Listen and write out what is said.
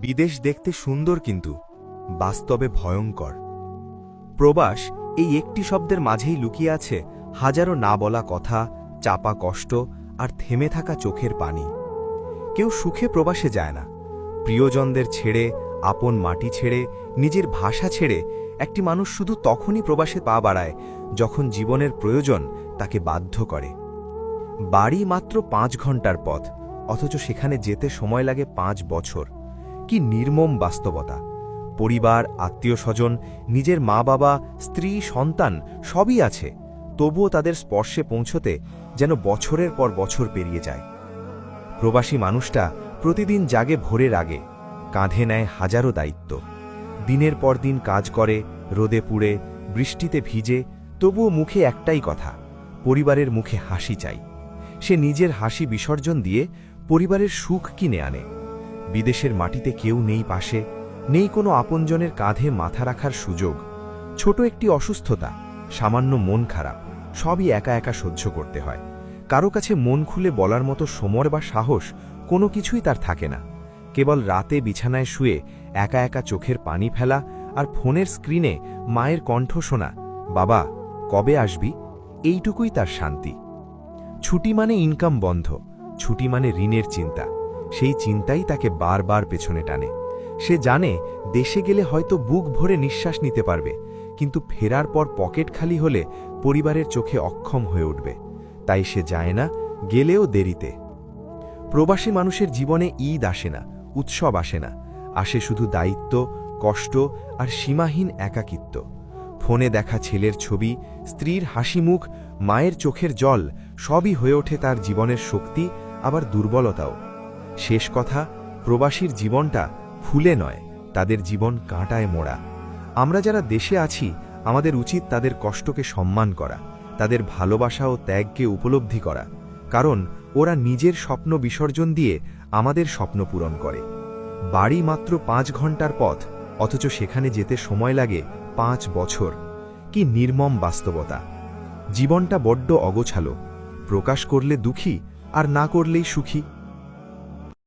বিদেশ দেখতে সুন্দর কিন্তু বাস্তবে ভয়ঙ্কর। প্রবাস এই একটি শব্দের মাঝেই লুকিয়ে আছে হাজারো না বলা কথা, চাপা কষ্ট আর থেমে থাকা চোখের পানি। কেউ সুখে প্রবাসে যায় না। প্রিয়জনদের ছেড়ে, আপন মাটি ছেড়ে, নিজের ভাষা ছেড়ে একটি মানুষ শুধু তখনই প্রবাসে পা বাড়ায় যখন জীবনের প্রয়োজন তাকে বাধ্য করে। বাড়ি মাত্র 5 ঘন্টার পথ, অথচ সেখানে যেতে সময় লাগে 5 বছর। কি নির্মম বাস্তবতা! পরিবার, আত্মীয়স্বজন, নিজের মা বাবা, স্ত্রী, সন্তান সবই আছে, তবুও তাদের স্পর্শে পৌঁছতে যেন বছরের পর বছর পেরিয়ে যায়। প্রবাসী মানুষটা প্রতিদিন জাগে ভোরের আগে, কাঁধে নেয় হাজারো দায়িত্ব। দিনের পর দিন কাজ করে, রোদে পুড়ে, বৃষ্টিতে ভিজে, তবুও মুখে একটাই কথা, পরিবারের মুখে হাসি চাই। সে নিজের হাসি বিসর্জন দিয়ে পরিবারের সুখ কিনে আনে। বিদেশের মাটিতে কেউ নেই পাশে, নেই কোনো আপনজনের কাঁধে মাথা রাখার সুযোগ। ছোট একটি অসুস্থতা, সামান্য মন খারাপ, সবই একা একা সহ্য করতে হয়। কারো কাছে মন খুলে বলার মতো সময় বা সাহস কোনো কিছুই তার থাকে না। কেবল রাতে বিছানায় শুয়ে একা একা চোখের পানি ফেলা আর ফোনের স্ক্রিনে মায়ের কণ্ঠ শোনা, বাবা কবে আসবি, এইটুকুই তার শান্তি। ছুটি মানে ইনকাম বন্ধ, ছুটি মানে ঋণের চিন্তা। সেই চিন্তাই তাকে বারবার পেছনে টানে। সে জানে দেশে গেলে হয়তো বুক ভরে নিঃশ্বাস নিতে পারবে, কিন্তু ফেরার পর পকেট খালি হলে পরিবারের চোখে অক্ষম হয়ে উঠবে। তাই সে যায় না, গেলেও দেরিতে। প্রবাসী মানুষের জীবনে ঈদ আসে না, উৎসব আসে না, আসে শুধু দায়িত্ব, কষ্ট আর সীমাহীন একাকিত্ব। ফোনে দেখা ছেলের ছবি, স্ত্রীর হাসি মুখ, মায়ের চোখের জল সবই হয়ে ওঠে তার জীবনের শক্তি, আবার দুর্বলতাও। শেষ কথা, প্রবাসীর জীবনটা ফুলে নয়, তাদের জীবন কাঁটায় মোড়া। আমরা যারা দেশে আছি, আমাদের উচিত তাদের কষ্টকে সম্মান করা, তাদের ভালোবাসা ও ত্যাগকে উপলব্ধি করা, কারণ ওরা নিজের স্বপ্ন বিসর্জন দিয়ে আমাদের স্বপ্ন পূরণ করে। বাড়ি মাত্র 5 ঘন্টার পথ, অথচ সেখানে যেতে সময় লাগে 5 বছর। কি নির্মম বাস্তবতা! জীবনটা বড্ড অগোছালো, প্রকাশ করলে দুঃখী আর না করলেই সুখী।